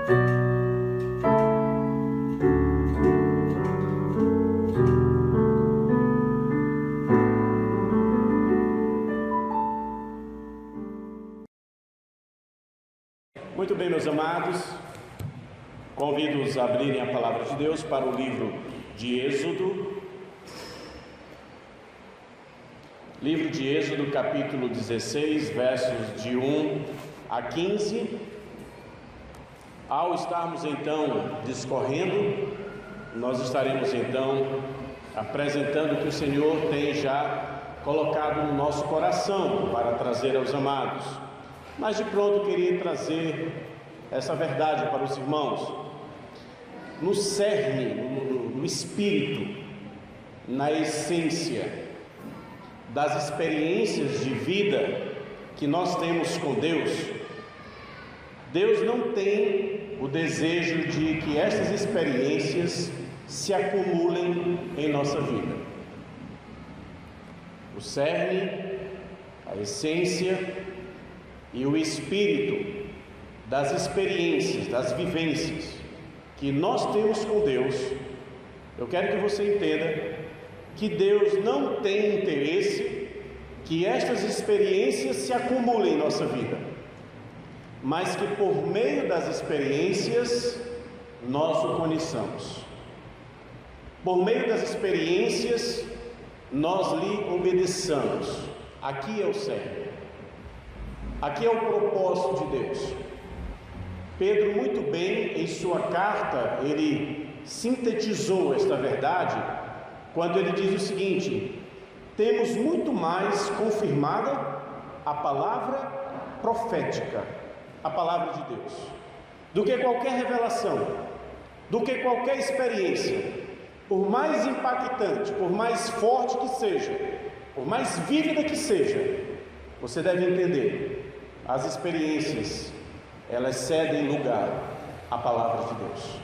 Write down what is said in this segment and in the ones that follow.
Muito bem, meus amados, convido-os a abrirem a palavra de Deus para o livro de Êxodo. Livro de Êxodo, capítulo 16, versos de 1 a 15. Ao estarmos então discorrendo, nós estaremos então apresentando o que o Senhor tem já colocado no nosso coração para trazer aos amados. Mas de pronto queria trazer essa verdade para os irmãos. No cerne, no espírito, na essência das experiências de vida que nós temos com Deus, Deus não tem o desejo de que estas experiências se acumulem em nossa vida. O cerne, a essência e o espírito das experiências, das vivências que nós temos com Deus, eu quero que você entenda que Deus não tem interesse que estas experiências se acumulem em nossa vida, mas que por meio das experiências nós o conheçamos. Por meio das experiências nós lhe obedeçamos. Aqui é o cerne. Aqui é o propósito de Deus. Pedro, muito bem, em sua carta, ele sintetizou esta verdade quando ele diz o seguinte: temos muito mais confirmada a palavra profética, a palavra de Deus, do que qualquer revelação, do que qualquer experiência, por mais impactante, por mais forte que seja, por mais vívida que seja. Você deve entender, as experiências, elas cedem lugar à palavra de Deus,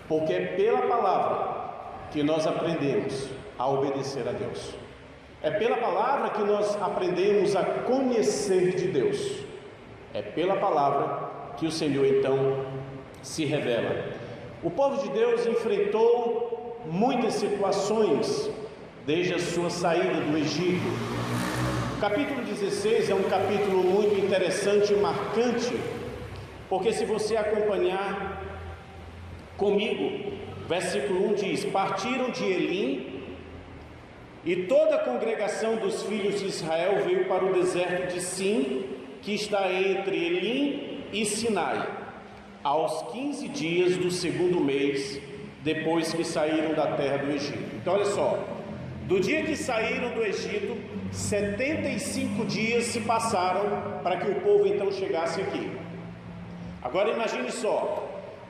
porque é pela palavra que nós aprendemos a obedecer a Deus, é pela palavra que nós aprendemos a conhecer de Deus, é pela palavra que o Senhor então se revela. O povo de Deus enfrentou muitas situações desde a sua saída do Egito. O capítulo 16 é um capítulo muito interessante e marcante, porque se você acompanhar comigo, versículo 1 diz: partiram de Elim, e toda a congregação dos filhos de Israel veio para o deserto de Sim, que está entre Elim e Sinai, aos 15 dias do segundo mês, depois que saíram da terra do Egito. Então olha só, do dia que saíram do Egito, 75 dias se passaram para que o povo então chegasse aqui. Agora imagine só,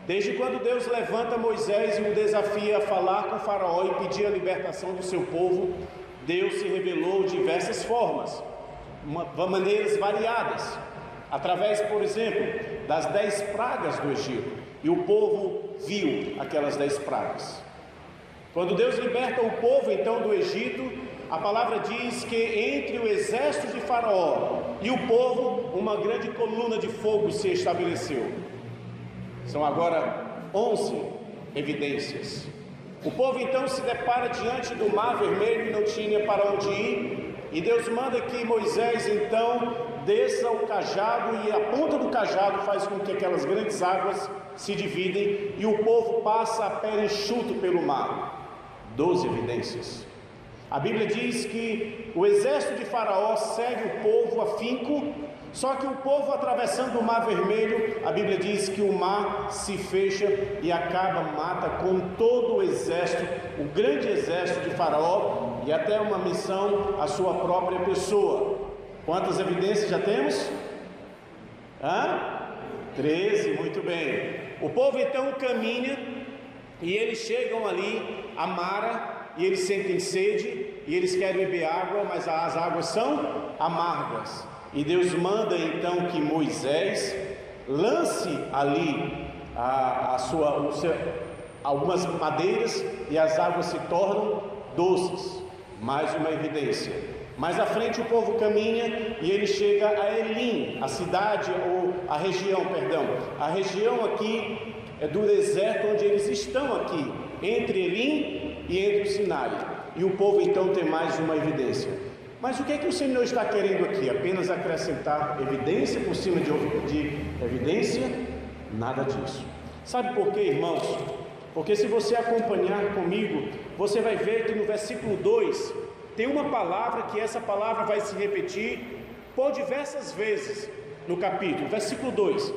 desde quando Deus levanta Moisés e o desafia a falar com Faraó e pedir a libertação do seu povo, Deus se revelou de diversas formas, maneiras variadas, através, por exemplo, das 10 pragas do Egito, e o povo viu aquelas 10 pragas. Quando Deus liberta o povo então do Egito, a palavra diz que entre o exército de Faraó e o povo, uma grande coluna de fogo se estabeleceu. São agora 11 evidências. O povo então se depara diante do Mar Vermelho e não tinha para onde ir, e Deus manda que Moisés então desça o cajado, e a ponta do cajado faz com que aquelas grandes águas se dividem e o povo passa a pé enxuto pelo mar. 12 evidências. A Bíblia diz que o exército de Faraó segue o povo afinco, só que o povo atravessando o Mar Vermelho, a Bíblia diz que o mar se fecha e mata com todo o exército, o grande exército de Faraó, e até uma missão à sua própria pessoa. Quantas evidências já temos? 13, muito bem. O povo então caminha e eles chegam ali a Mara, e eles sentem sede e eles querem beber água, mas as águas são amargas. E Deus manda então que Moisés lance ali algumas madeiras e as águas se tornam doces. Mais uma evidência. Mais à frente o povo caminha e ele chega a Elim, a cidade ou a região aqui é do deserto onde eles estão aqui, entre Elim e entre o Sinai. E o povo então tem mais uma evidência. Mas o que é que o Senhor está querendo aqui? Apenas acrescentar evidência por cima de evidência? Nada disso. Sabe por quê, irmãos? Porque se você acompanhar comigo, você vai ver que no versículo 2 tem uma palavra que essa palavra vai se repetir por diversas vezes no capítulo. Versículo 2: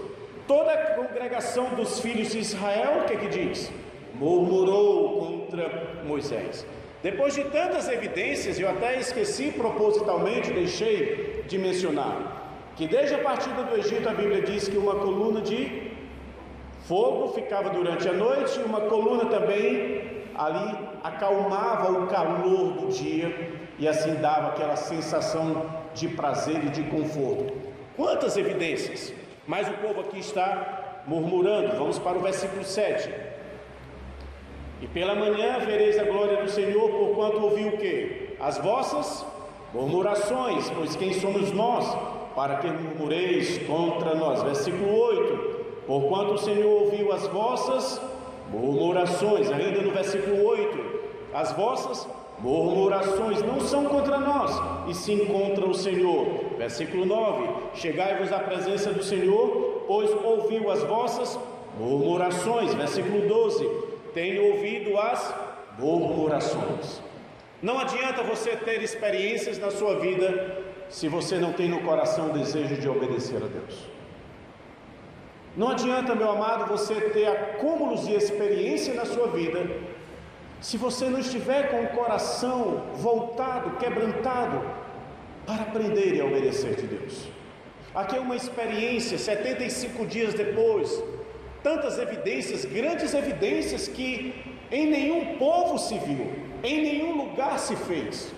toda a congregação dos filhos de Israel, o que é que diz? Murmurou contra Moisés. Depois de tantas evidências, eu até esqueci propositalmente, deixei de mencionar, que desde a partida do Egito a Bíblia diz que uma coluna de fogo ficava durante a noite, e uma coluna também ali acalmava o calor do dia, e assim dava aquela sensação de prazer e de conforto. Quantas evidências! Mas o povo aqui está murmurando. Vamos para o versículo 7. E pela manhã vereis a glória do Senhor, porquanto ouviu o quê? As vossas murmurações, pois quem somos nós, para que murmureis contra nós? Versículo 8. Porquanto o Senhor ouviu as vossas murmurações. Ainda no versículo 8. As vossas murmurações não são contra nós, e sim contra o Senhor. Versículo 9. Chegai-vos à presença do Senhor, pois ouviu as vossas murmurações. Versículo 12. Tenho ouvido as murmurações. Não adianta você ter experiências na sua vida se você não tem no coração o desejo de obedecer a Deus. Não adianta, meu amado, você ter acúmulos de experiência na sua vida se você não estiver com o coração voltado, quebrantado para aprender e obedecer de Deus. Aqui é uma experiência, 75 dias depois, tantas evidências, grandes evidências que em nenhum povo se viu, em nenhum lugar se fez.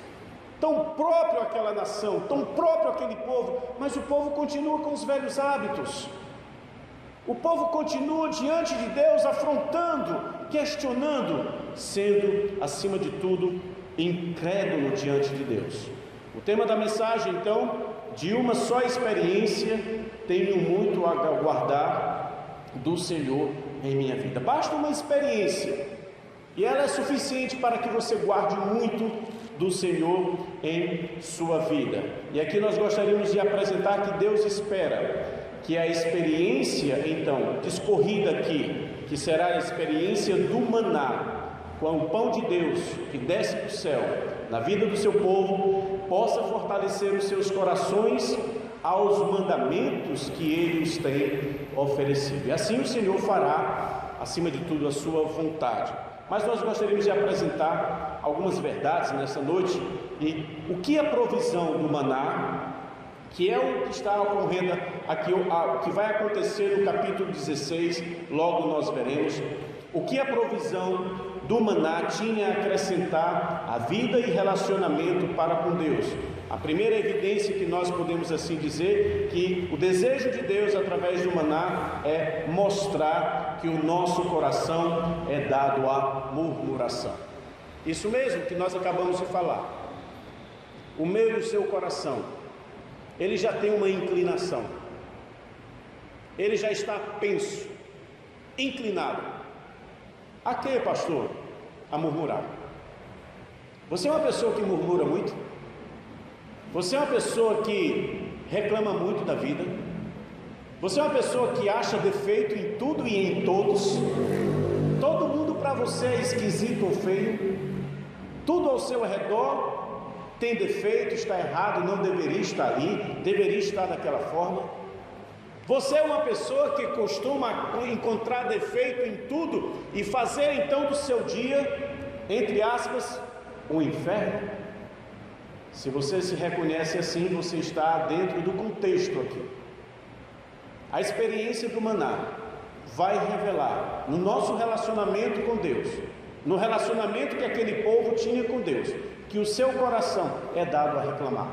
Tão próprio aquela nação, tão próprio aquele povo, mas o povo continua com os velhos hábitos. O povo continua diante de Deus, afrontando, questionando, sendo, acima de tudo, incrédulo diante de Deus. O tema da mensagem, então, de uma só experiência, tenho muito a guardar do Senhor em minha vida. Basta uma experiência, e ela é suficiente para que você guarde muito do Senhor em sua vida. E aqui nós gostaríamos de apresentar que Deus espera que a experiência, então, discorrida aqui, que será a experiência do maná, com o pão de Deus que desce do céu, na vida do seu povo, possa fortalecer os seus corações aos mandamentos que Ele os tem oferecido. E assim o Senhor fará, acima de tudo, a sua vontade. Mas nós gostaríamos de apresentar algumas verdades nessa noite, e o que é a provisão do maná, que é o que está ocorrendo aqui, o que vai acontecer no capítulo 16, logo nós veremos. O que a provisão do maná tinha a acrescentar a vida e relacionamento para com Deus. A primeira evidência que nós podemos assim dizer, que o desejo de Deus através do maná é mostrar que o nosso coração é dado à murmuração. Isso mesmo que nós acabamos de falar. O meu e o seu coração, ele já tem uma inclinação, ele já está penso, inclinado. A quê, pastor? A murmurar. Você é uma pessoa que murmura muito? Você é uma pessoa que reclama muito da vida? Você é uma pessoa que acha defeito em tudo e em todos? Todo mundo para você é esquisito ou feio? Tudo ao seu redor tem defeito, está errado, não deveria estar ali, deveria estar daquela forma? Você é uma pessoa que costuma encontrar defeito em tudo e fazer então do seu dia, entre aspas, um inferno? Se você se reconhece assim, você está dentro do contexto aqui. A experiência do maná vai revelar no nosso relacionamento com Deus, no relacionamento que aquele povo tinha com Deus, que o seu coração é dado a reclamar,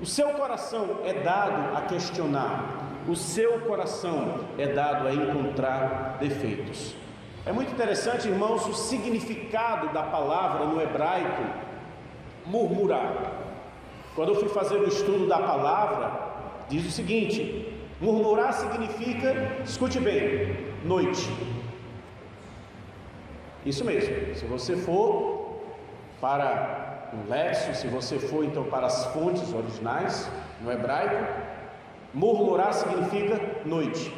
o seu coração é dado a questionar, o seu coração é dado a encontrar defeitos. É muito interessante, irmãos, o significado da palavra no hebraico murmurar. Quando eu fui fazer o estudo da palavra, diz o seguinte: Murmurar significa, escute bem, noite. Isso mesmo. Se você for para um léxico, se você for então para as fontes originais no hebraico, murmurar significa noite.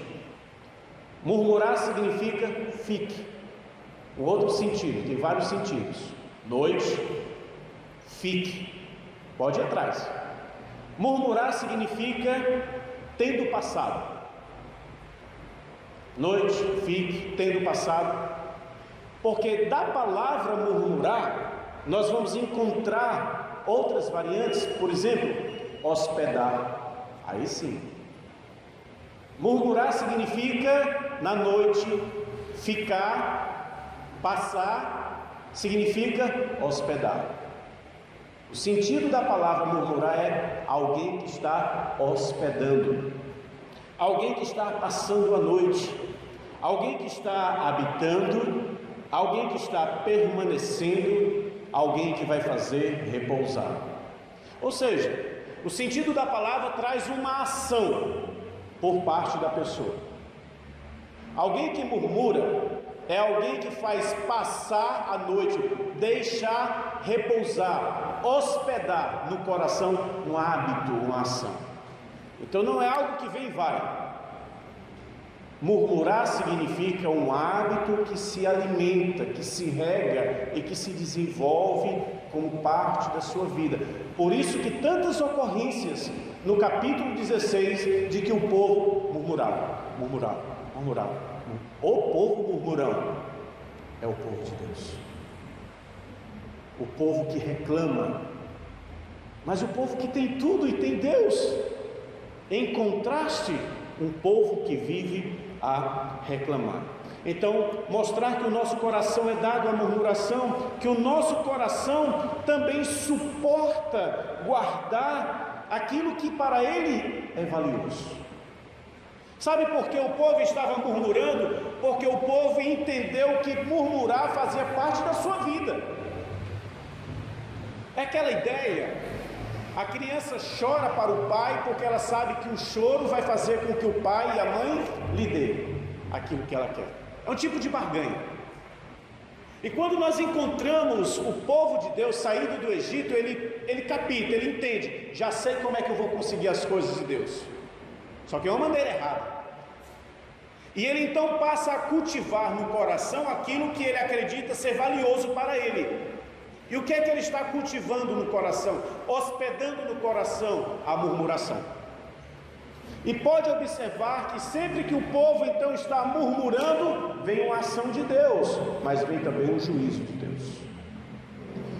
Murmurar significa fique. Um outro sentido, tem vários sentidos. Noite, fique. Pode ir atrás. Murmurar significa tendo passado. Noite, fique, tendo passado. Porque da palavra murmurar, nós vamos encontrar outras variantes, por exemplo, hospedar. Aí sim. Murmurar significa na noite, ficar, passar, significa hospedar. O sentido da palavra murmurar é alguém que está hospedando, alguém que está passando a noite, alguém que está habitando, alguém que está permanecendo, alguém que vai fazer repousar. Ou seja, o sentido da palavra traz uma ação por parte da pessoa. Alguém que murmura é alguém que faz passar a noite, deixar repousar, hospedar no coração um hábito, uma ação. Então não é algo que vem e vai. Murmurar significa um hábito que se alimenta, que se rega e que se desenvolve como parte da sua vida. Por isso que tantas ocorrências no capítulo 16 de que o povo murmurava. O povo murmurão é o povo de Deus, o povo que reclama, mas o povo que tem tudo e tem Deus, em contraste, um povo que vive a reclamar. Então, mostrar que o nosso coração é dado à murmuração, que o nosso coração também suporta guardar aquilo que para ele é valioso. Sabe por que o povo estava murmurando? Porque o povo entendeu que murmurar fazia parte da sua vida. É aquela ideia, a criança chora para o pai porque ela sabe que o choro vai fazer com que o pai e a mãe lhe dê aquilo que ela quer. É um tipo de barganha. E quando nós encontramos o povo de Deus saído do Egito, ele capita, ele entende, já sei como é que eu vou conseguir as coisas de Deus. Só que é uma maneira errada. E ele então passa a cultivar no coração aquilo que ele acredita ser valioso para ele. E o que é que ele está cultivando no coração? Hospedando no coração a murmuração. E pode observar que sempre que o povo então está murmurando, vem uma ação de Deus, mas vem também um juízo de Deus.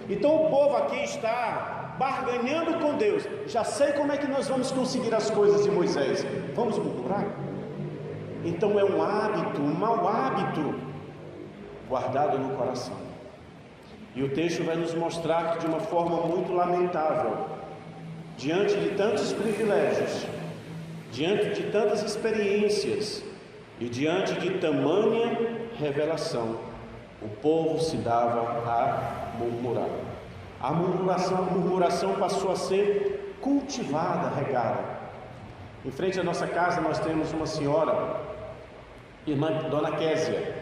Então o povo aqui está barganhando com Deus. Já sei como é que nós vamos conseguir as coisas de Moisés. Vamos murmurar? Então é um hábito, um mau hábito guardado no coração. E o texto vai nos mostrar que de uma forma muito lamentável, diante de tantos privilégios, diante de tantas experiências e diante de tamanha revelação, o povo se dava a murmurar. A murmuração passou a ser cultivada, regada. Em frente à nossa casa nós temos uma senhora, irmã Dona Késia,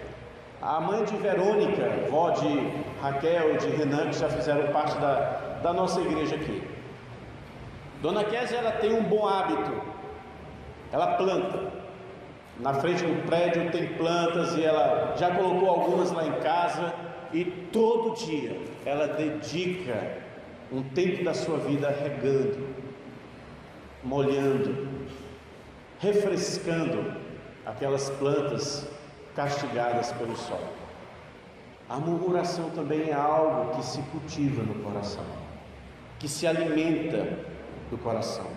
a mãe de Verônica, vó de Raquel e de Renan, que já fizeram parte da nossa igreja aqui. Dona Késia, ela tem um bom hábito, ela planta. Na frente do prédio tem plantas e ela já colocou algumas lá em casa, e todo dia ela dedica um tempo da sua vida regando, molhando, refrescando aquelas plantas castigadas pelo sol. A murmuração também é algo que se cultiva no coração, que se alimenta do coração.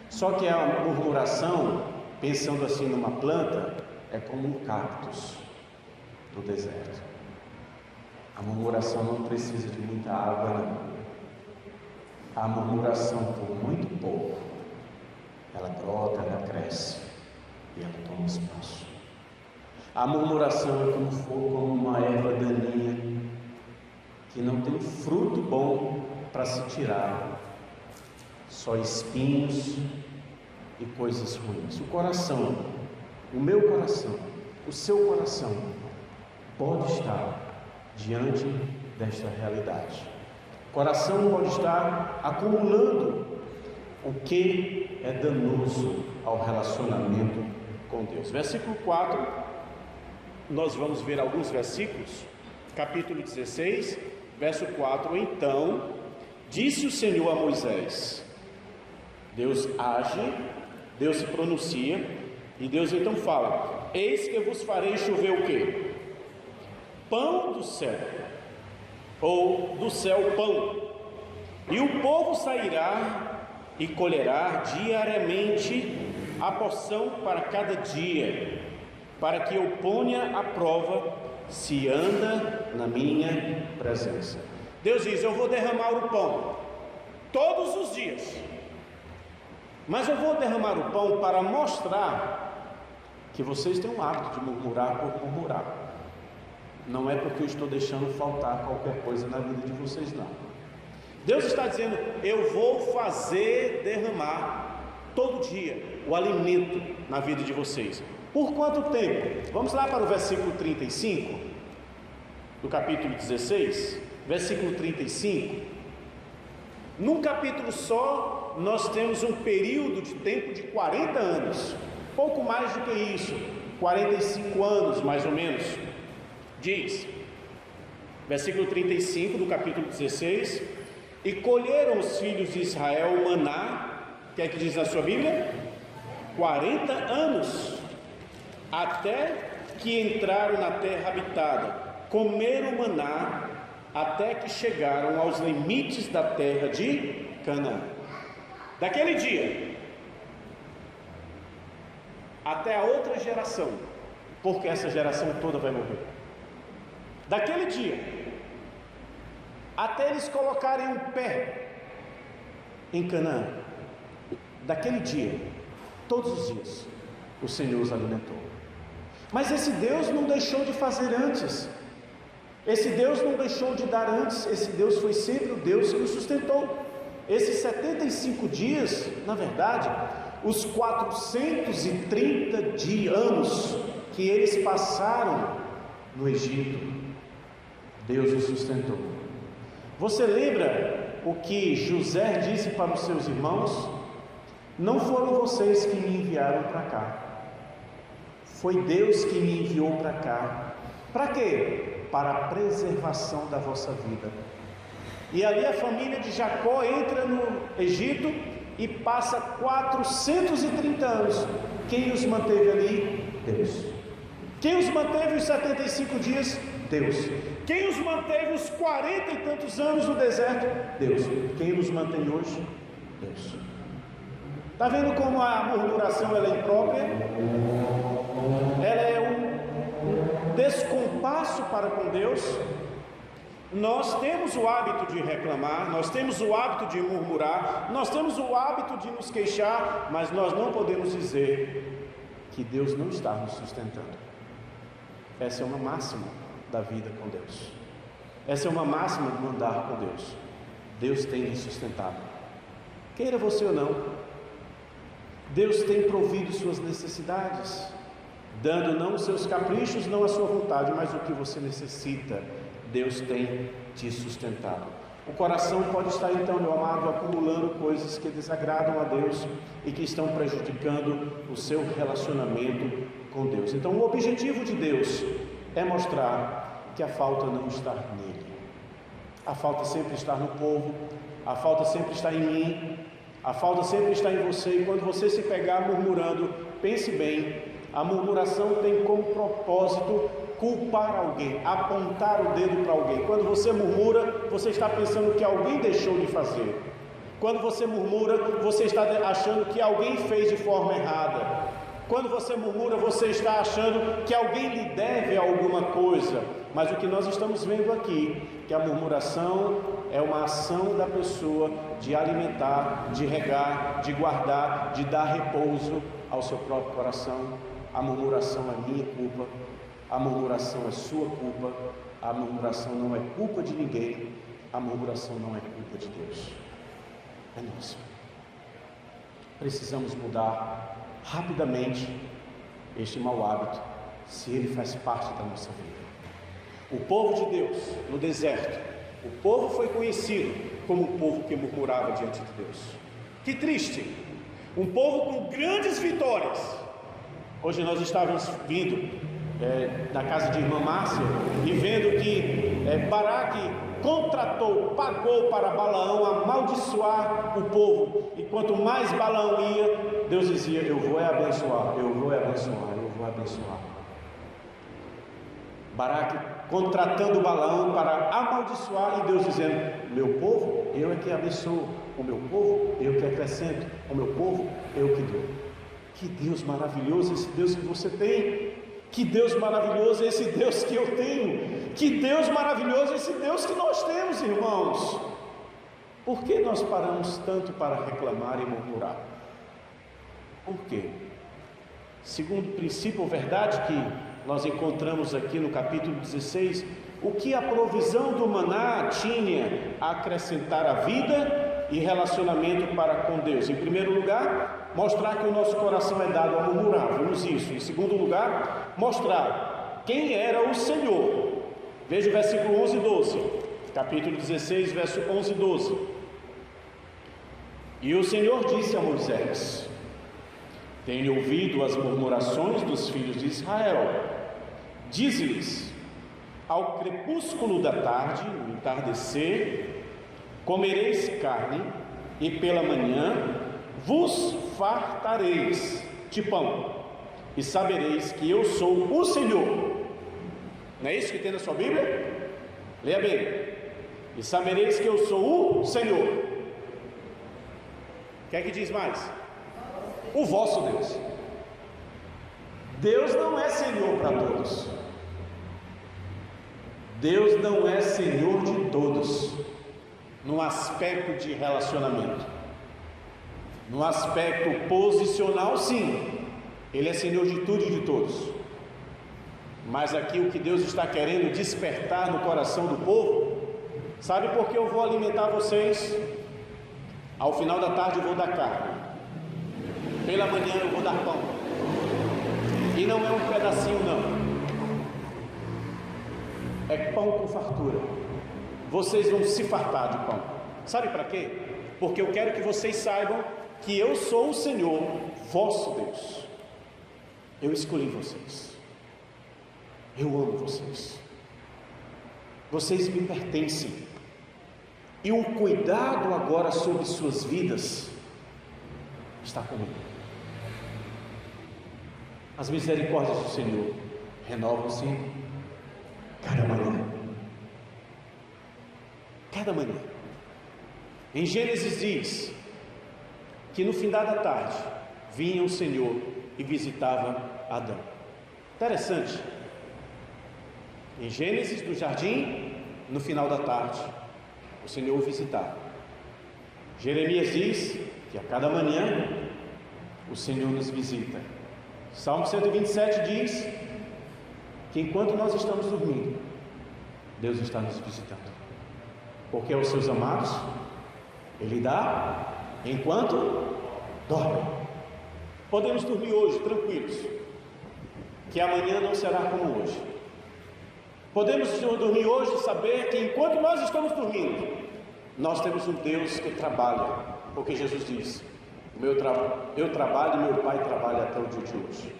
Só que a murmuração, pensando assim numa planta, é como um cactus no deserto. A murmuração não precisa de muita água, não. A murmuração, por muito pouco, ela brota, ela cresce e ela toma espaço. A murmuração é como uma erva daninha que não tem fruto bom para se tirar, só espinhos e coisas ruins. O coração, o meu coração, o seu coração pode estar diante desta realidade. O coração pode estar acumulando o que é danoso ao relacionamento com Deus. Versículo 4, nós vamos ver alguns versículos, capítulo 16, verso 4. Então, disse o Senhor a Moisés. Deus age, Deus se pronuncia, e Deus então fala: eis que vos farei chover o quê? Pão do céu, ou do céu pão, e o povo sairá e colherá diariamente a porção para cada dia, para que eu ponha à prova se anda na minha presença. Deus diz: eu vou derramar o pão todos os dias, mas eu vou derramar o pão para mostrar que vocês têm um hábito de murmurar por murmurar. Não é porque eu estou deixando faltar qualquer coisa na vida de vocês, não. Deus está dizendo: eu vou fazer derramar todo dia o alimento na vida de vocês. Por quanto tempo? Vamos lá para o versículo 35 do capítulo 16, versículo 35. Num capítulo só, nós temos um período de tempo de 40 anos, pouco mais do que isso, 45 anos mais ou menos. Diz, versículo 35 do capítulo 16: e colheram os filhos de Israel o maná, que é que diz na sua Bíblia? 40 anos, até que entraram na terra habitada, comeram o maná, até que chegaram aos limites da terra de Canaã. Daquele dia até a outra geração, porque essa geração toda vai morrer. Daquele dia até eles colocarem um pé em Canaã, daquele dia, todos os dias, o Senhor os alimentou. Mas esse Deus não deixou de fazer antes. Esse Deus não deixou de dar antes. Esse Deus foi sempre o Deus que o sustentou. Esses 75 dias, na verdade, os 430 anos que eles passaram no Egito, Deus os sustentou. Você lembra o que José disse para os seus irmãos? Não foram vocês que me enviaram para cá, foi Deus que me enviou para cá. Para quê? Para a preservação da vossa vida. E ali a família de Jacó entra no Egito e passa 430 anos. Quem os manteve ali? Deus. Quem os manteve os 75 dias? Deus. Quem os manteve os 40 e tantos anos no deserto? Deus. Quem nos mantém hoje? Deus. Está vendo como a murmuração ela é imprópria? Ela é um descompasso para com Deus. Nós temos o hábito de reclamar, nós temos o hábito de murmurar, nós temos o hábito de nos queixar, mas nós não podemos dizer que Deus não está nos sustentando. Essa é uma máxima da vida com Deus. Essa é uma máxima do andar com Deus. Deus tem nos sustentado, queira você ou não. Deus tem provido suas necessidades, dando não os seus caprichos, não a sua vontade, mas o que você necessita. Deus tem te sustentado. O coração pode estar então, meu amado, acumulando coisas que desagradam a Deus e que estão prejudicando o seu relacionamento com Deus. Então o objetivo de Deus é mostrar que a falta não está nele. A falta sempre está no povo, a falta sempre está em mim, a falta sempre está em você. E quando você se pegar murmurando, pense bem, a murmuração tem como propósito culpar alguém, apontar o dedo para alguém. Quando você murmura, você está pensando que alguém deixou de fazer. Quando você murmura, você está achando que alguém fez de forma errada. Quando você murmura, você está achando que alguém lhe deve alguma coisa. Mas o que nós estamos vendo aqui, que a murmuração é uma ação da pessoa de alimentar, de regar, de guardar, de dar repouso ao seu próprio coração. A murmuração é minha culpa, a murmuração é sua culpa, a murmuração não é culpa de ninguém, a murmuração não é culpa de Deus, é nossa. precisamos mudar rapidamente este mau hábito, se ele faz parte da nossa vida. O povo de Deus, no deserto, o povo foi conhecido como um povo que murmurava diante de Deus. Que triste! Um povo com grandes vitórias. Hoje nós estávamos vindo da casa de irmã Márcia e vendo que Baraque contratou, pagou para Balaão amaldiçoar o povo, e quanto mais Balaão ia, Deus dizia: eu vou abençoar, eu vou abençoar, eu vou abençoar. Baraque contratando Balaão para amaldiçoar, e Deus dizendo: meu povo, eu é que abençoo, o meu povo, eu que acrescento, o meu povo, eu que dou. Que Deus maravilhoso esse Deus que você tem! Que Deus maravilhoso esse Deus que eu tenho! Que Deus maravilhoso esse Deus que nós temos, irmãos! Por que nós paramos tanto para reclamar e murmurar? Por quê? Segundo o princípio ou verdade que nós encontramos aqui no capítulo 16, o que a provisão do maná tinha a acrescentar à vida e relacionamento para com Deus? Em primeiro lugar, mostrar que o nosso coração é dado a murmurar, vimos isso. Em segundo lugar, mostrar quem era o Senhor. Veja o versículo 11 e 12, capítulo 16, verso 11 e 12. E o Senhor disse a Moisés: tenho ouvido as murmurações dos filhos de Israel. Dize-lhes: ao crepúsculo da tarde, no entardecer, comereis carne, e pela manhã vos fartareis de pão, e sabereis que eu sou o Senhor. Não é isso que tem na sua Bíblia? Leia bem. E sabereis que eu sou o Senhor. O que é que diz mais? O vosso Deus. Deus não é Senhor para todos. Deus não é Senhor de todos, no aspecto de relacionamento. No aspecto posicional, sim, Ele é Senhor de tudo e de todos. Mas aqui o que Deus está querendo despertar no coração do povo: sabe por que eu vou alimentar vocês? Ao final da tarde eu vou dar carne, pela manhã eu vou dar pão, e não é um pedacinho não, é pão com fartura. Vocês vão se fartar de pão. Sabe para quê? Porque eu quero que vocês saibam que eu sou o Senhor, vosso Deus. Eu escolhi vocês, eu amo vocês, vocês me pertencem, e o cuidado agora sobre suas vidas está comigo. As misericórdias do Senhor renovam-se cada manhã. Cada manhã. Em Gênesis diz que no findar da tarde vinha o Senhor e visitava Adão. Interessante. Em Gênesis, do jardim, no final da tarde, o Senhor o visitava. Jeremias diz que a cada manhã o Senhor nos visita. Salmo 127 diz que enquanto nós estamos dormindo, Deus está nos visitando. Porque aos seus amados Ele dá enquanto dorme. Podemos dormir hoje tranquilos, que amanhã não será como hoje. Podemos dormir hoje e saber que enquanto nós estamos dormindo, nós temos um Deus que trabalha, porque Jesus diz: eu trabalho e meu Pai trabalha até o dia de hoje.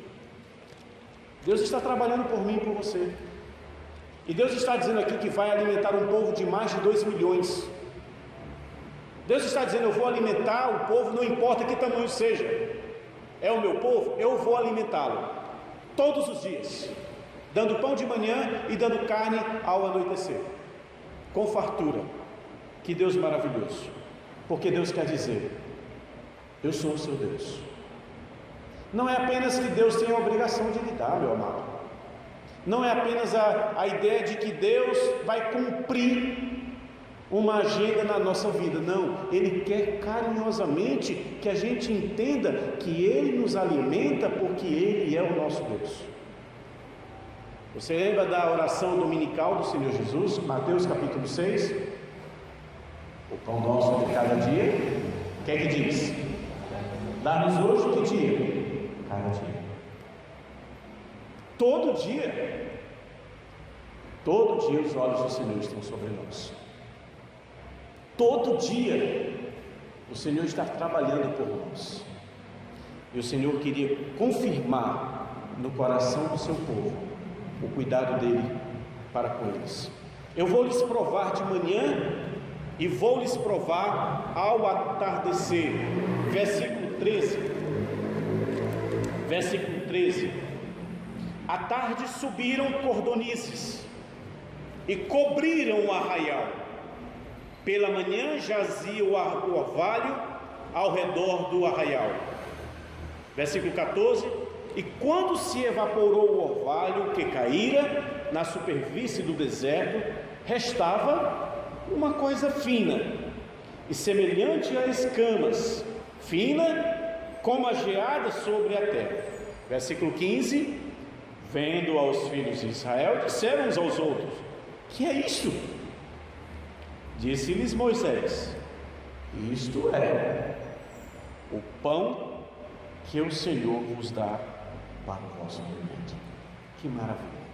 Deus está trabalhando por mim e por você. E Deus está dizendo aqui que vai alimentar um povo de mais de 2 milhões. Deus está dizendo: eu vou alimentar o povo, não importa que tamanho seja. É o meu povo, eu vou alimentá-lo todos os dias, dando pão de manhã e dando carne ao anoitecer, com fartura. Que Deus maravilhoso, porque Deus quer dizer: eu sou o seu Deus. Não é apenas que Deus tem a obrigação de lhe dar, meu amado. Não é apenas a ideia de que Deus vai cumprir uma agenda na nossa vida. Não, Ele quer carinhosamente que a gente entenda que Ele nos alimenta, porque Ele é o nosso Deus. Você lembra da oração dominical do Senhor Jesus, Mateus capítulo 6? O pão nosso de cada dia. O que é que diz? Dá-nos hoje que dia? Cada dia. Todo dia os olhos do Senhor estão sobre nós. Todo dia o Senhor está trabalhando por nós. E o Senhor queria confirmar no coração do seu povo o cuidado dele para com eles. Eu vou lhes provar de manhã e vou lhes provar ao atardecer. Versículo 13. Versículo 13. À tarde subiram cordonizes e cobriram o arraial. Pela manhã jazia o orvalho ao redor do arraial. Versículo 14. E quando se evaporou o orvalho que caíra na superfície do deserto, restava uma coisa fina e semelhante a escamas, fina como a geada sobre a terra. Versículo 15. Vendo aos filhos de Israel, disseram uns aos outros: que é isto? Disse-lhes Moisés: isto é o pão que o Senhor vos dá para o vosso alimento. Que maravilha!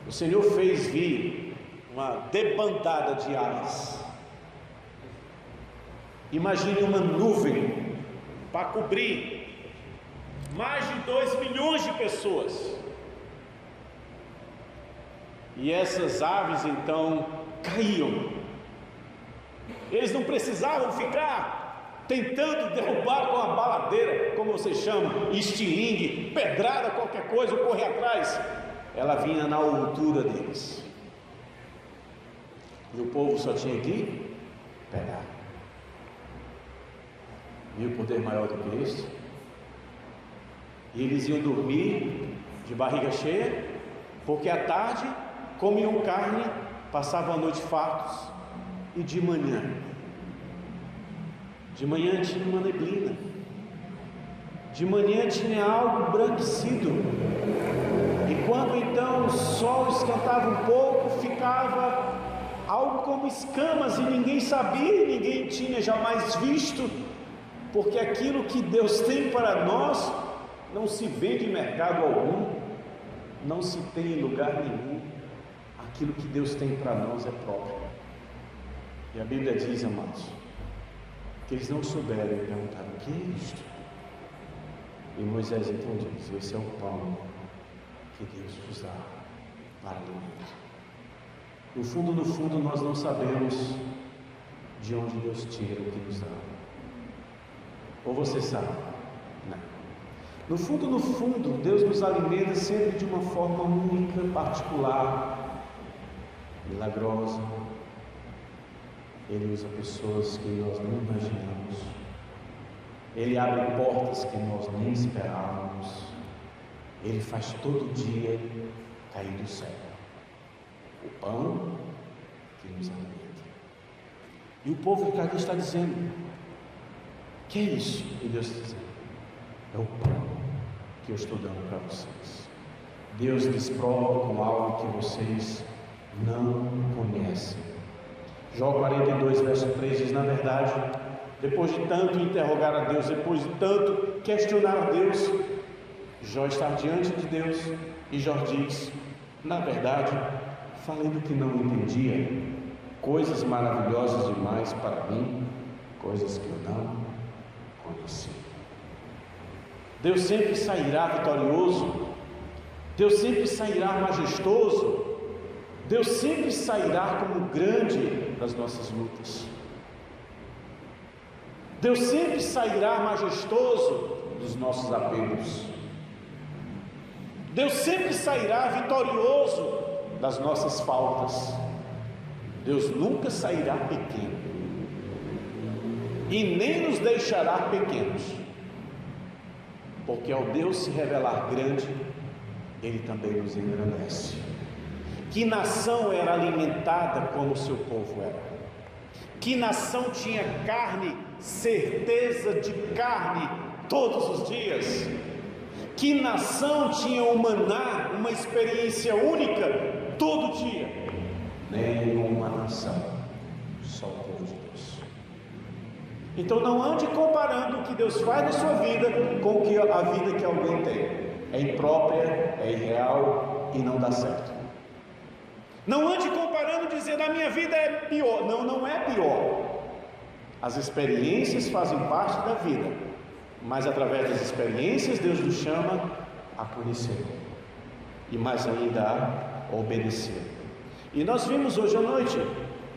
O Senhor fez vir uma debandada de aves. Imagine uma nuvem para cobrir mais de 2 milhões de pessoas. E essas aves então caíam. Eles não precisavam ficar tentando derrubar com a baladeira, como você chama, estilingue, pedrada, qualquer coisa, ou correr atrás. Ela vinha na altura deles. E o povo só tinha que pegar. Viu o poder maior do que este? E eles iam dormir de barriga cheia, porque à tarde comiam carne, passavam a noite fartos, e de manhã tinha uma neblina, de manhã tinha algo embranquecido, e quando então o sol esquentava um pouco, ficava algo como escamas, e ninguém sabia, ninguém tinha jamais visto, porque aquilo que Deus tem para nós não se vende em mercado algum, não se tem em lugar nenhum. Aquilo que Deus tem para nós é próprio. E a Bíblia diz, amados, que eles não souberam e perguntaram: o que é isto? E Moisés então diz: esse é o pão que Deus vos dá para alimento. No fundo, nós não sabemos de onde Deus tira o que nos dá. Ou você sabe? Não. No fundo, Deus nos alimenta sempre de uma forma única, particular, milagrosa. Ele usa pessoas que nós não imaginamos. Ele abre portas que nós nem esperávamos. Ele faz todo dia cair do céu o pão que nos alimenta. E o povo que aqui está dizendo: que é isso? E Deus está dizendo: é o pão que eu estou dando para vocês. Deus lhes prova com algo que vocês não conhecem. Jó 42, verso 3 diz: na verdade, depois de tanto interrogar a Deus, depois de tanto questionar a Deus, Jó está diante de Deus e Jó diz: na verdade, falei do que não entendia, coisas maravilhosas demais para mim, coisas que eu não conheci. Deus sempre sairá vitorioso, Deus sempre sairá majestoso, Deus sempre sairá como grande das nossas lutas. Deus sempre sairá majestoso dos nossos apegos. Deus sempre sairá vitorioso das nossas faltas. Deus nunca sairá pequeno e nem nos deixará pequenos, porque ao Deus se revelar grande, Ele também nos engrandece. Que nação era alimentada como o seu povo era? Que nação tinha carne, certeza de carne todos os dias? Que nação tinha o maná, uma experiência única todo dia? Nenhuma nação, só o povo de Deus. Então não ande comparando o que Deus faz na sua vida com a vida que alguém tem. É imprópria, é irreal e não dá certo. Não ande comparando dizendo a minha vida é pior. Não, não é pior. As experiências fazem parte da vida, mas através das experiências Deus nos chama a conhecer e mais ainda a obedecer. E nós vimos hoje à noite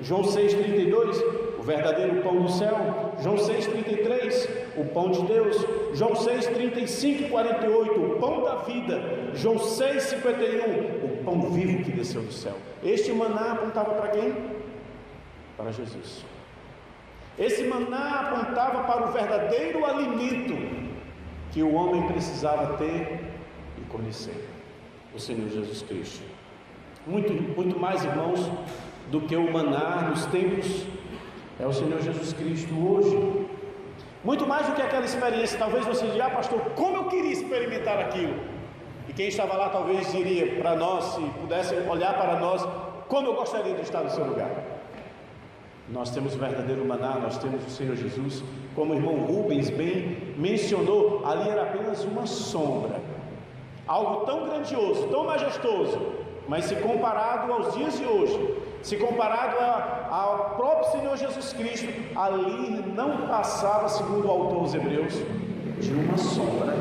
João 6,32, o verdadeiro pão do céu. João 6,33, o pão de Deus. João 6,35 e 48, o pão da vida. João 6,51, o pão vivo que desceu do céu. Este maná apontava para quem? Para Jesus. Esse maná apontava para o verdadeiro alimento que o homem precisava ter e conhecer, o Senhor Jesus Cristo. Muito mais, irmãos, do que o maná nos tempos, é o Senhor Jesus Cristo hoje. Muito mais do que aquela experiência. Talvez você diga, pastor, como eu queria experimentar aquilo. E quem estava lá talvez diria para nós, se pudesse olhar para nós, como eu gostaria de estar no seu lugar. Nós temos o verdadeiro maná, nós temos o Senhor Jesus. Como o irmão Rubens bem mencionou, ali era apenas uma sombra, algo tão grandioso, tão majestoso, mas se comparado aos dias de hoje, se comparado ao próprio Senhor Jesus Cristo, ali não passava, segundo o autor dos Hebreus, de uma sombra,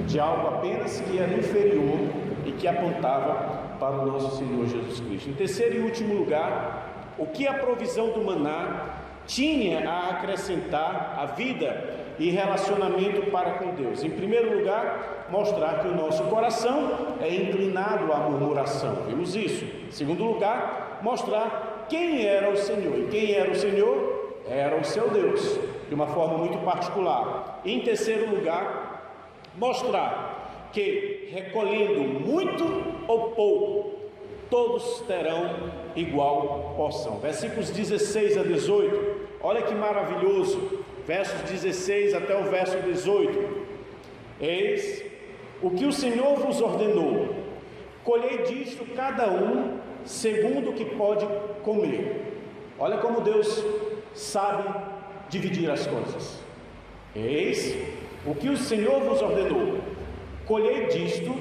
de algo apenas que era inferior e que apontava para o nosso Senhor Jesus Cristo. Em terceiro e último lugar, o que a provisão do maná tinha a acrescentar à vida e relacionamento para com Deus? Em primeiro lugar, mostrar que o nosso coração é inclinado à murmuração. Vimos isso. Em segundo lugar, mostrar quem era o Senhor. E quem era o Senhor? Era o seu Deus, de uma forma muito particular. E em terceiro lugar, mostrar que, recolhendo muito ou pouco, todos terão igual porção. Versículos 16 a 18, olha que maravilhoso, versos 16 até o verso 18. Eis o que o Senhor vos ordenou: colhei disto cada um segundo o que pode comer. Olha como Deus sabe dividir as coisas. Eis o que o Senhor vos ordenou: colhei disto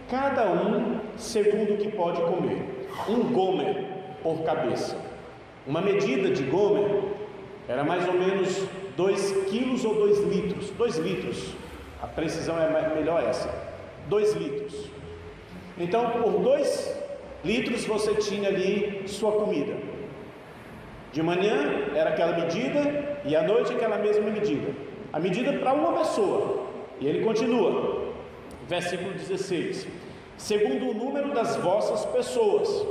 cada um segundo o que pode comer. Um gomer por cabeça. Uma medida de gomer era mais ou menos 2 quilos ou 2 litros. 2 litros, a precisão é melhor essa. 2 litros. Então, por 2 litros você tinha ali sua comida. De manhã era aquela medida e à noite aquela mesma medida. A medida para uma pessoa. E ele continua, versículo 16: segundo o número das vossas pessoas,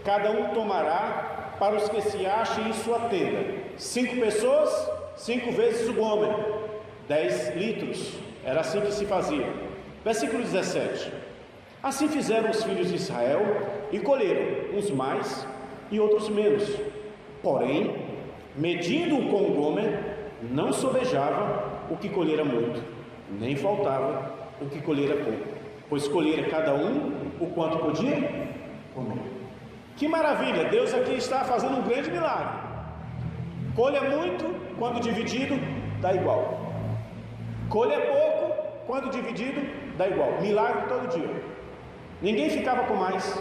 cada um tomará para os que se achem em sua tenda. 5 pessoas, 5 vezes o gomer, 10 litros. Era assim que se fazia. Versículo 17: assim fizeram os filhos de Israel e colheram, uns mais e outros menos. Porém, medindo-o com o gomer, não sobejava o que colhera muito, nem faltava o que colhera pouco, pois colhera cada um o quanto podia comer. Que maravilha! Deus aqui está fazendo um grande milagre. Colha muito, quando dividido, dá igual. Colha pouco, quando dividido, dá igual. Milagre todo dia. Ninguém ficava com mais.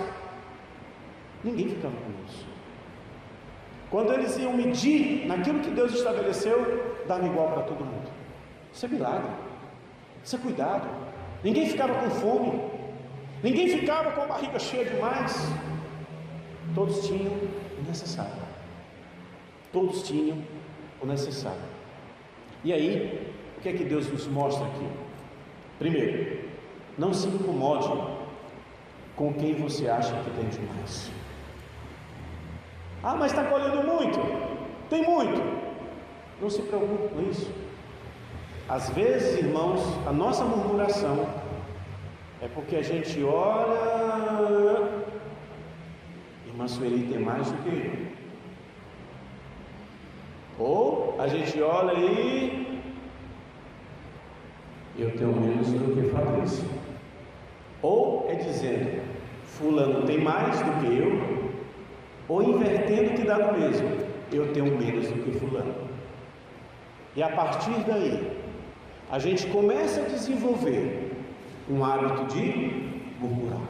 Ninguém ficava com menos. Quando eles iam medir naquilo que Deus estabeleceu, dava igual para todo mundo. Isso é milagre. Isso é cuidado. Ninguém ficava com fome. Ninguém ficava com a barriga cheia demais. Todos tinham o necessário. Todos tinham o necessário. E aí, o que é que Deus nos mostra aqui? Primeiro, não se incomode com quem você acha que tem demais. Ah, mas está colhendo muito. Tem muito. Não se preocupe com isso. Às vezes, irmãos, a nossa murmuração é porque a gente olha, irmã Sueli tem mais do que eu. Ou a gente olha e eu tenho menos do que Fabrício. Ou é dizendo, fulano tem mais do que eu, ou invertendo que dá no mesmo, eu tenho menos do que fulano. E a partir daí, a gente começa a desenvolver um hábito de murmurar.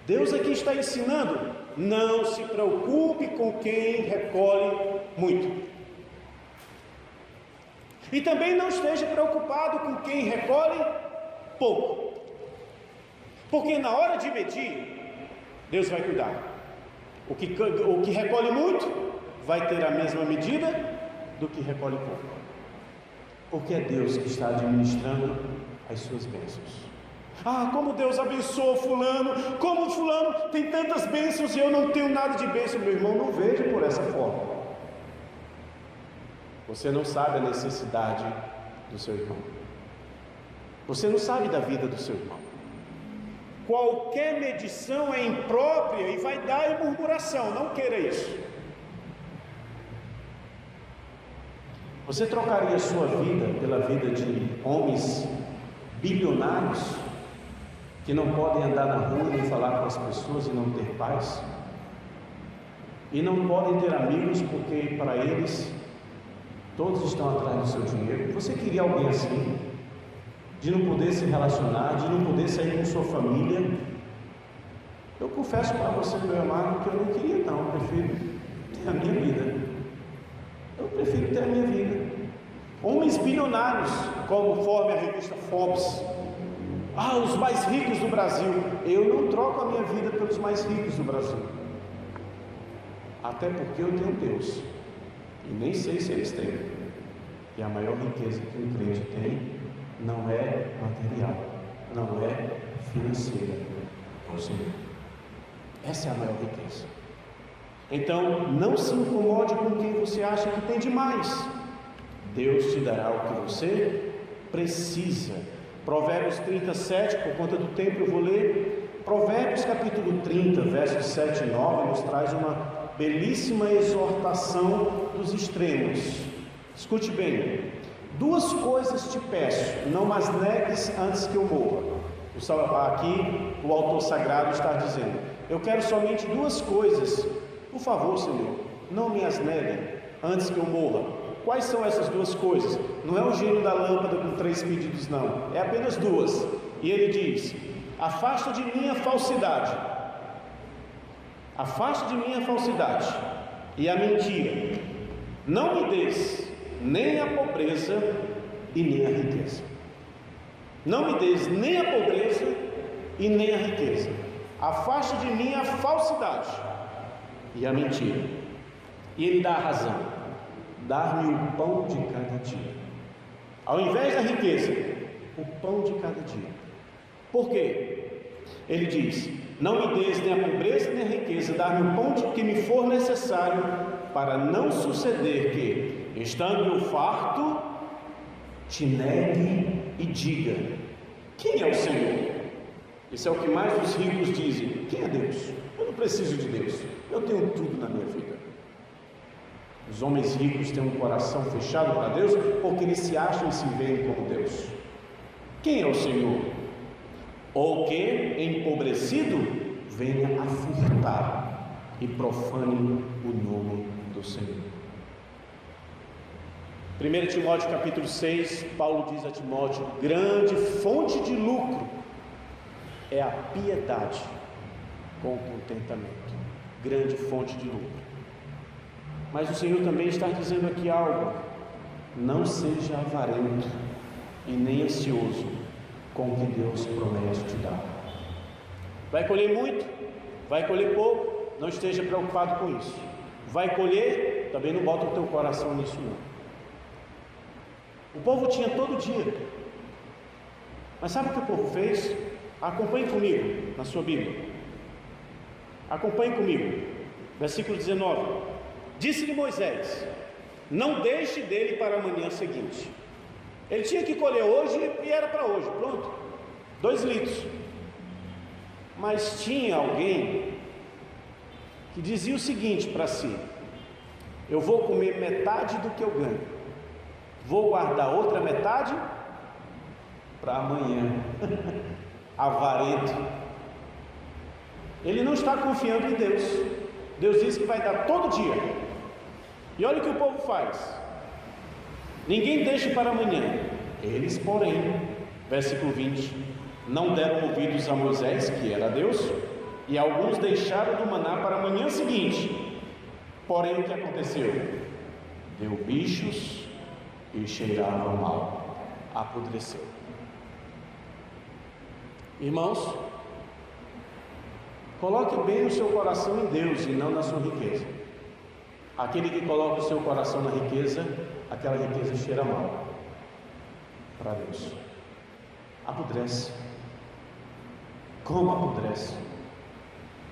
Deus aqui está ensinando: não se preocupe com quem recolhe muito. E também não esteja preocupado com quem recolhe pouco. Porque na hora de medir, Deus vai cuidar. O que recolhe muito vai ter a mesma medida do que recolhe pouco. Porque é Deus que está administrando as suas bênçãos. Ah, como Deus abençoou fulano, como fulano tem tantas bênçãos e eu não tenho nada de bênção. Meu irmão, não veja por essa forma. Você não sabe a necessidade do seu irmão. Você não sabe da vida do seu irmão. Qualquer medição é imprópria e vai dar em murmuração. Não queira isso. Você trocaria a sua vida pela vida de homens bilionários que não podem andar na rua e falar com as pessoas e não ter paz? E não podem ter amigos porque para eles todos estão atrás do seu dinheiro? Você queria alguém assim? De não poder se relacionar, de não poder sair com sua família? Eu confesso para você, meu amado, que eu não queria não. Eu prefiro ter a minha vida. Eu prefiro ter a minha vida. Homens bilionários, conforme a revista Forbes, os mais ricos do Brasil. Eu não troco a minha vida pelos mais ricos do Brasil. Até porque eu tenho Deus. E nem sei se eles têm. E a maior riqueza que um crente tem não é material, não é financeira, é o Senhor. Essa é a maior riqueza. Então, não se incomode com quem você acha que tem demais. Deus te dará o que você precisa. Provérbios 37, por conta do tempo eu vou ler. Provérbios capítulo 30, versos 7 e 9, nos traz uma belíssima exortação dos extremos. Escute bem: duas coisas te peço, não as negues antes que eu morra. Aqui o autor sagrado está dizendo: eu quero somente duas coisas, por favor, Senhor, não me as negue antes que eu morra. Quais são essas duas coisas? Não é o gênio da lâmpada com 3 pedidos, não, é apenas duas. E ele diz: afasta de mim a falsidade, afasta de mim a falsidade e a mentira. Não me des nem a pobreza e nem a riqueza. Não me des nem a pobreza e nem a riqueza. Afaste de mim a falsidade e a mentira. E ele dá a razão: dar-me o pão de cada dia. Ao invés da riqueza, o pão de cada dia. Por quê? Ele diz: não me des nem a pobreza nem a riqueza, dar-me o pão que me for necessário, para não suceder que, estando eu farto, te negue e diga: quem é o Senhor? Isso é o que mais os ricos dizem: quem é Deus? Eu não preciso de Deus, eu tenho tudo na minha vida. Os homens ricos têm um coração fechado para Deus porque eles se acham e se veem como Deus. Quem é o Senhor? Ou que, empobrecido, venha a furtar e profane o nome do Senhor. 1 Timóteo capítulo 6, Paulo diz a Timóteo: grande fonte de lucro é a piedade com o contentamento. Grande fonte de lucro. Mas o Senhor também está dizendo aqui algo: não seja avarento e nem ansioso com o que Deus promete te dar. Vai colher muito, vai colher pouco, não esteja preocupado com isso. Vai colher, também não bota o teu coração nisso não. O povo tinha todo dia. Mas sabe o que o povo fez? Acompanhe comigo na sua Bíblia. Acompanhe comigo. Versículo 19. Disse-lhe Moisés: não deixe dele para a manhã seguinte. Ele tinha que colher hoje e era para hoje, pronto, 2 litros. Mas tinha alguém que dizia o seguinte para si: eu vou comer metade do que eu ganho, vou guardar outra metade para amanhã. Avarento. Ele não está confiando em Deus. Deus diz que vai dar todo dia. E olha o que o povo faz: ninguém deixe para amanhã. Eles, porém, versículo 20, não deram ouvidos a Moisés, que era Deus, e alguns deixaram do maná para a manhã seguinte. Porém, o que aconteceu? Deu bichos e cheirava mal, apodreceu. Irmãos, coloque bem o seu coração em Deus e não na sua riqueza. Aquele que coloca o seu coração na riqueza, aquela riqueza cheira mal para Deus, apodrece. Como apodrece?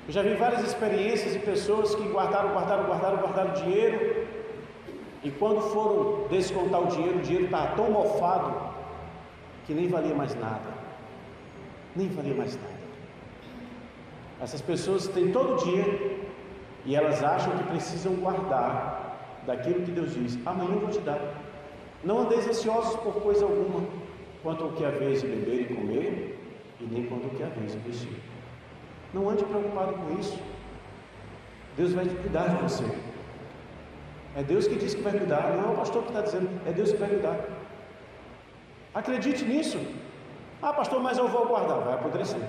Eu já vi várias experiências de pessoas que guardaram dinheiro, e quando foram descontar o dinheiro estava tão mofado que nem valia mais nada. Essas pessoas têm todo dia e elas acham que precisam guardar daquilo que Deus diz: amanhã eu vou te dar. Não andeis ansiosos por coisa alguma, quanto ao que haveis de beber e comer, e nem quanto ao que haveis de vestir. Não ande preocupado com isso. Deus vai cuidar de você. É Deus que diz que vai cuidar, não é o pastor que está dizendo, é Deus que vai cuidar. Acredite nisso. Ah, pastor, mas eu vou guardar. Vai apodrecer.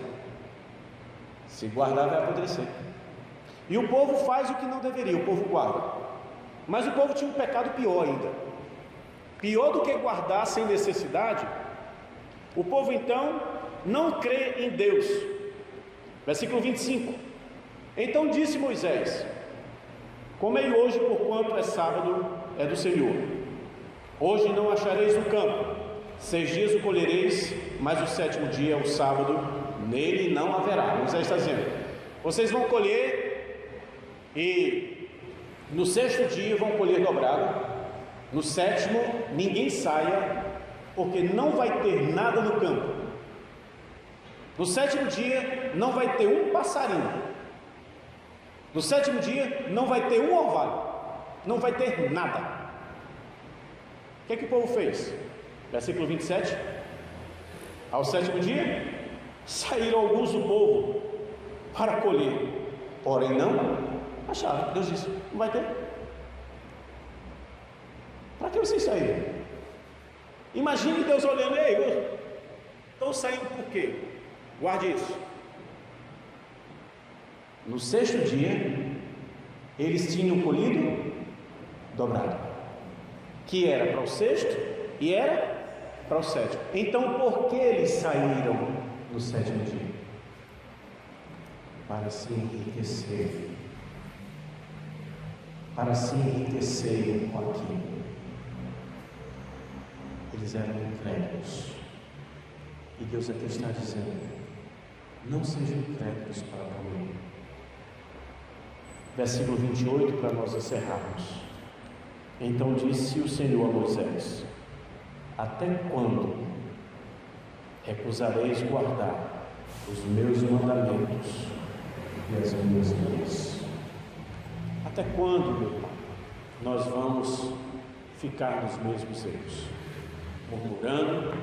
Se guardar, vai apodrecer. E o povo faz o que não deveria, o povo guarda. Mas o povo tinha um pecado pior ainda. Pior do que guardar sem necessidade. O povo então não crê em Deus. Versículo 25. Então disse Moisés: comei hoje, porquanto é sábado, é do Senhor. Hoje não achareis no campo, 6 dias o colhereis, mas o 7º dia é o sábado, nele não haverá. Moisés está dizendo: vocês vão colher, e no 6º dia vão colher dobrado, no 7º ninguém saia, porque não vai ter nada no campo. No 7º dia não vai ter um passarinho. No 7º dia não vai ter um orvalho. Não vai ter nada. O que o povo fez? Versículo 27. Ao 7º dia saíram alguns do povo para colher, porém não acharam. Deus disse: não vai ter. Para que vocês saíram? Imagine Deus olhando: ei, estão saindo por quê? Guarde isso. No 6º dia, eles tinham colhido dobrado, que era para o 6º e era para o 7º. Então, por que eles saíram no 7º dia? Para se enriquecer. Para se enriquecerem com aquilo. Eles eram incrédulos. E Deus aqui está dizendo: não sejam incrédulos para comer. Versículo 28, para nós encerrarmos. Então disse o Senhor a Moisés: até quando recusareis guardar os meus mandamentos e as minhas leis? Até quando, meu irmão, nós vamos ficar nos mesmos erros? Murmurando,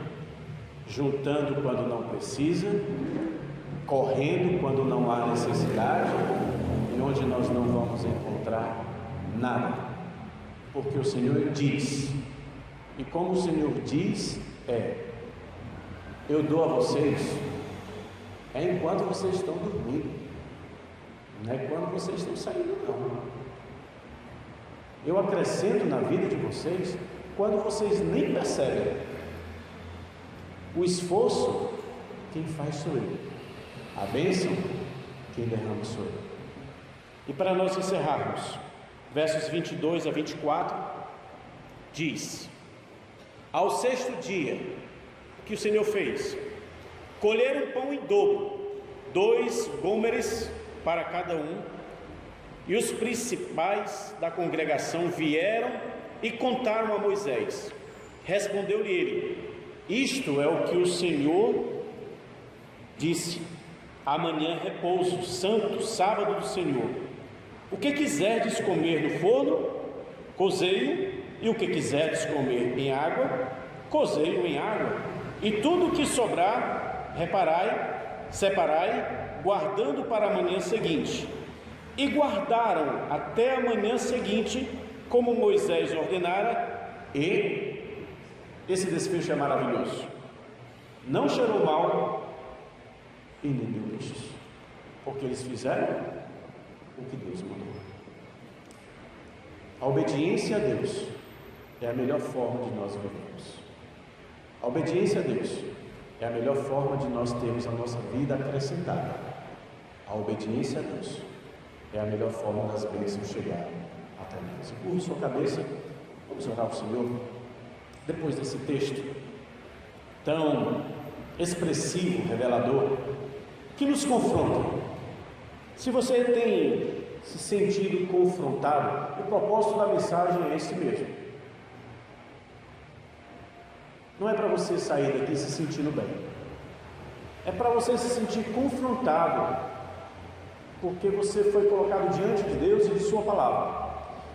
juntando quando não precisa, correndo quando não há necessidade, e onde nós não vamos encontrar nada, porque o Senhor diz, e como o Senhor diz eu dou a vocês, enquanto vocês estão dormindo, não é quando vocês estão saindo, não. Eu acrescento na vida de vocês quando vocês nem percebem. O esforço, quem faz sou eu. A bênção, quem derrama sou eu. E para nós encerrarmos, versos 22 a 24, diz: ao 6º dia, o que o Senhor fez? Colheram pão em dobro, 2 gômeres para cada um, e os principais da congregação vieram e contaram a Moisés. Respondeu-lhe ele: isto é o que o Senhor disse: amanhã é repouso, santo, sábado do Senhor. O que quiserdes comer no forno, cozei-o, e o que quiserdes comer em água, cozei-o em água. E tudo o que sobrar, reparai, separai, guardando para a manhã seguinte. E guardaram até a manhã seguinte, como Moisés ordenara, e esse desfecho é maravilhoso. Não cheirou mal e nem deu peixes, porque eles fizeram o que Deus mandou. A obediência a Deus é a melhor forma de nós vivermos. A obediência a Deus é a melhor forma de nós termos a nossa vida acrescentada. A obediência a Deus é a melhor forma das bênçãos chegarem até nós. Curve sua cabeça, vamos orar ao Senhor. Depois desse texto tão expressivo, revelador, que nos confronta. Se você tem se sentido confrontado, o propósito da mensagem é esse mesmo. Não é para você sair daqui se sentindo bem, é para você se sentir confrontado, porque você foi colocado diante de Deus e de sua palavra.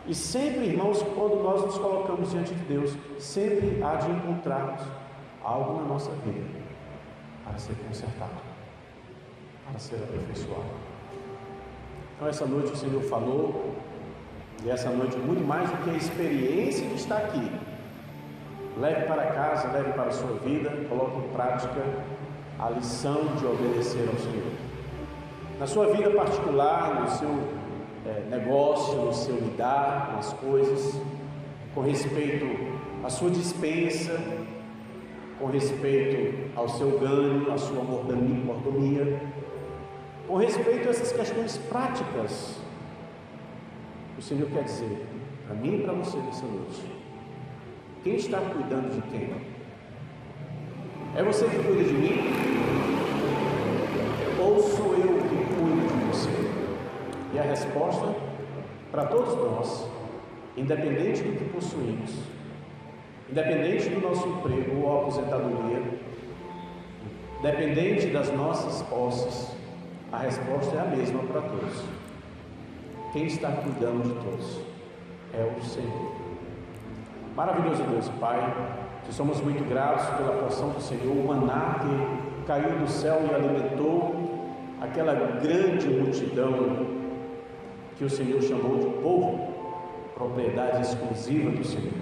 E sempre, irmãos, quando nós nos colocamos diante de Deus, sempre há de encontrarmos algo na nossa vida para ser consertado, para ser aperfeiçoado. Então essa noite o Senhor falou, e essa noite muito mais do que a experiência de estar aqui, leve para casa, leve para a sua vida, coloque em prática a lição de obedecer ao Senhor. Na sua vida particular, no seu negócio, no seu lidar com as coisas, com respeito à sua dispensa, com respeito ao seu ganho, à sua mordomia, com respeito a essas questões práticas, o Senhor quer dizer para mim e para você nessa noite: quem está cuidando de quem? É você que cuida de mim? Ou sou eu que cuido de você? E a resposta para todos nós, independente do que possuímos, independente do nosso emprego ou aposentadoria, dependente das nossas posses, a resposta é a mesma para todos. Quem está cuidando de todos é o Senhor. Maravilhoso Deus e Pai, que somos muito gratos pela porção do Senhor, o maná que caiu do céu e alimentou aquela grande multidão que o Senhor chamou de povo, propriedade exclusiva do Senhor.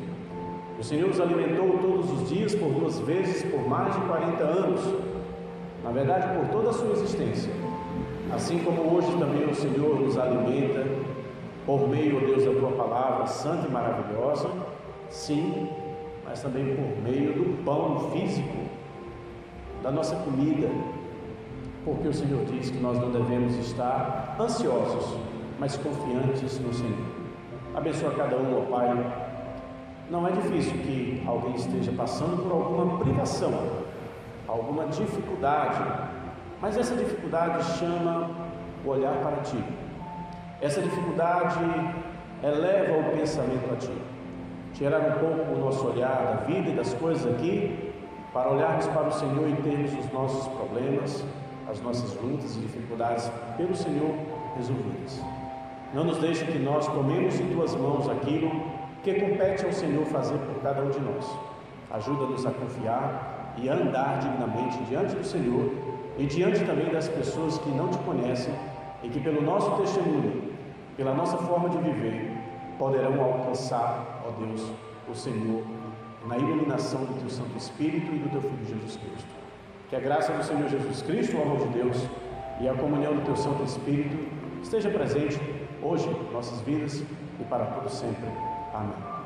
O Senhor os alimentou todos os dias, por 2 vezes, por mais de 40 anos, na verdade por toda a sua existência. Assim como hoje também o Senhor nos alimenta por meio, ó Deus, da Tua Palavra santa e maravilhosa, sim, mas também por meio do pão físico, da nossa comida, porque o Senhor diz que nós não devemos estar ansiosos, mas confiantes no Senhor. Abençoa cada um, ó Pai. Não é difícil que alguém esteja passando por alguma privação, alguma dificuldade, mas essa dificuldade chama o olhar para Ti. Essa dificuldade eleva o pensamento a Ti. Tirar um pouco o nosso olhar da vida e das coisas aqui, para olharmos para o Senhor e termos os nossos problemas, as nossas lutas e dificuldades pelo Senhor resolvidas. Não nos deixe que nós tomemos em Tuas mãos aquilo que compete ao Senhor fazer por cada um de nós. Ajuda-nos a confiar e a andar dignamente diante do Senhor e diante também das pessoas que não Te conhecem e que pelo nosso testemunho, pela nossa forma de viver, poderão alcançar, ó Deus, o Senhor na iluminação do Teu Santo Espírito e do Teu Filho Jesus Cristo. Que a graça do Senhor Jesus Cristo, o amor de Deus e a comunhão do Teu Santo Espírito esteja presente hoje em nossas vidas e para todo sempre. Amém.